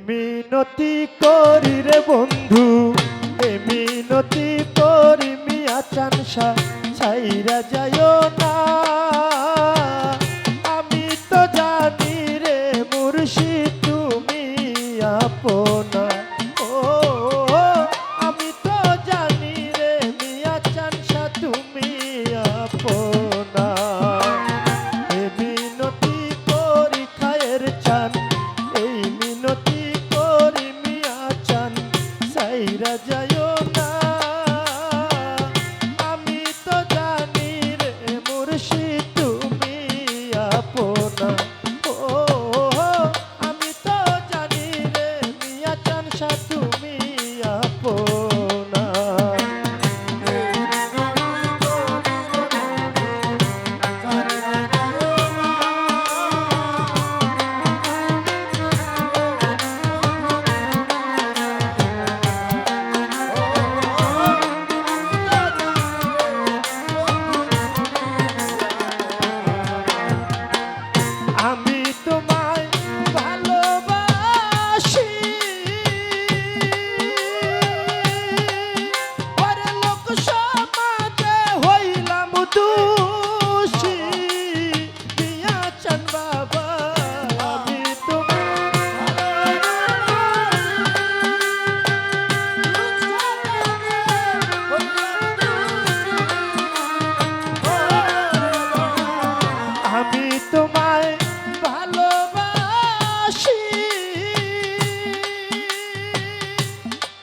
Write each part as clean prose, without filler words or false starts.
মিনতি করি রে বন্ধু, মিনতি করি মিয়া চানসা ছাইরা যাইও না। আমি তো জানি রে মুর্শিদ তুমি আপনা। ও আমি তো জানি রে মিয়া চানসা তুমি আপনা। মিনতি করি খায়ের চান, এই মিনতি করি মিয়া চান সাইরা যাইও না। আমি তো জানি রে মুর্শিদ তুমি আপনা। ও আমি তো জানি রে মিয়া চান সা তুমি আপনা। আমি তোমায় ভালোবাসি, ওরে লোক সমাজে হইলাম দোষী। মিয়া চান বাবা আমি আমি তোমায় ভালোবাসি,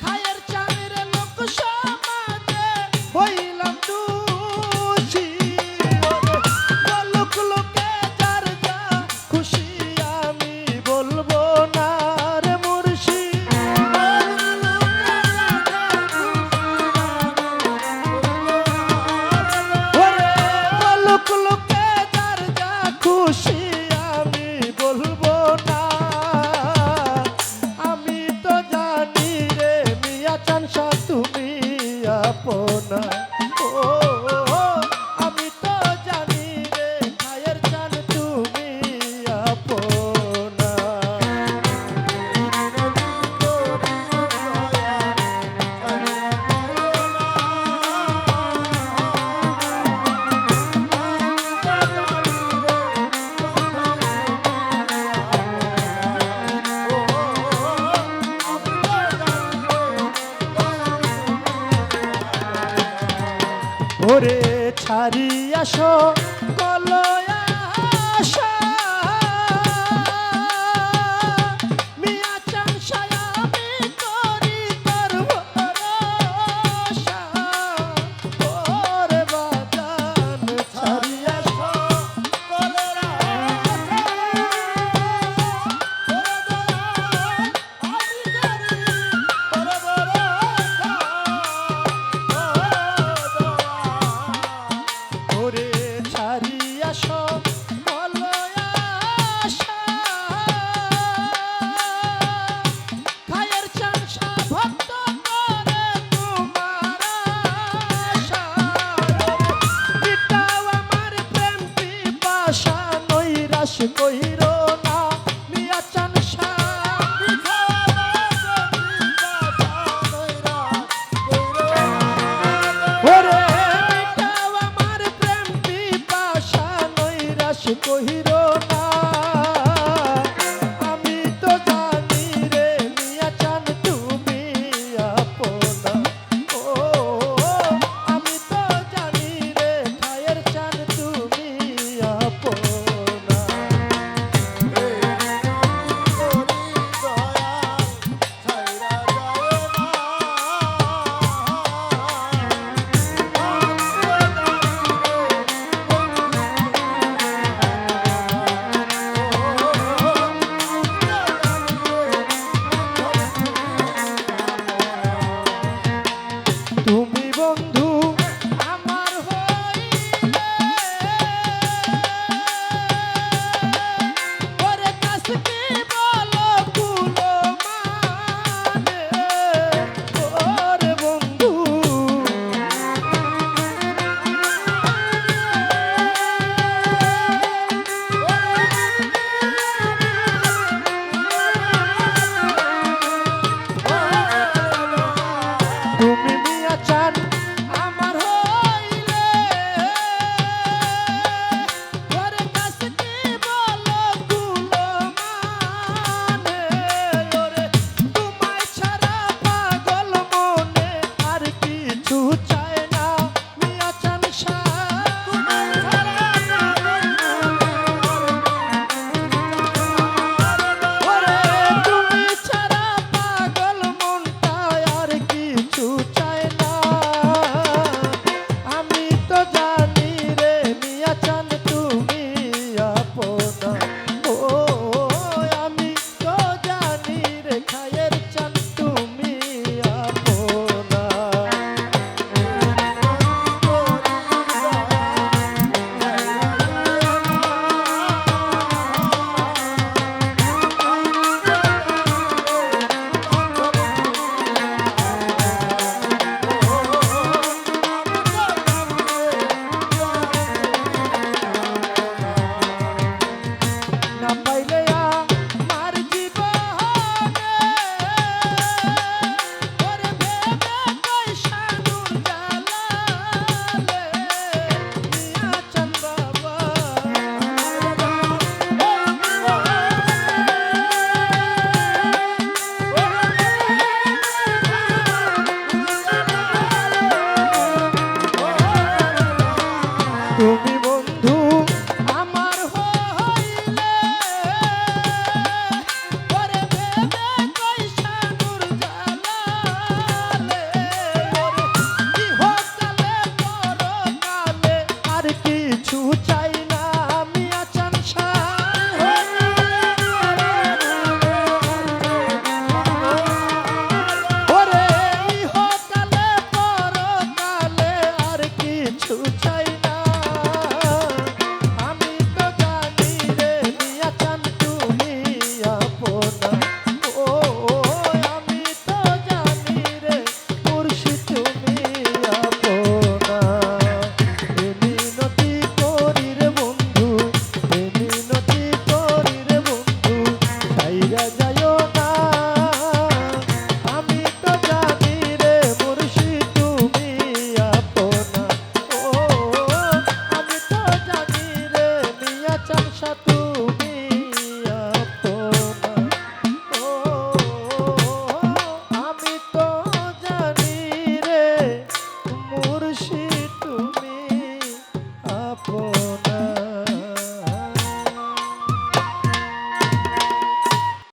খায়ের চানের লোক সমাজে হইলাম দোষী। লোক লোকে যার যা খুশি আমি বলবো না রে মুর্শিদ। ওরে লোক লোকে যার যা খুশি আমি বলবো না। আমি তো জানি রে মিয়া চানসা তুমি আপনা। ও আমি তো জানি রে খায়ের চান তুমি আপনা। ওরে ছাড়িয়া সকলয়া আশা, মিয়া চান সায়া আমি করি তোর ভরসা। ওরে বাজান ছাড়িয়া সকলয়া আশা, আমি করি তোর ভরসা। ওরে ছাড়িয়া সকলয়া আশা, খায়ের চানসা ভক্ত করে তোমার আশা। মিটাও আমার প্রেম পিপাসা, নৈরাশ কই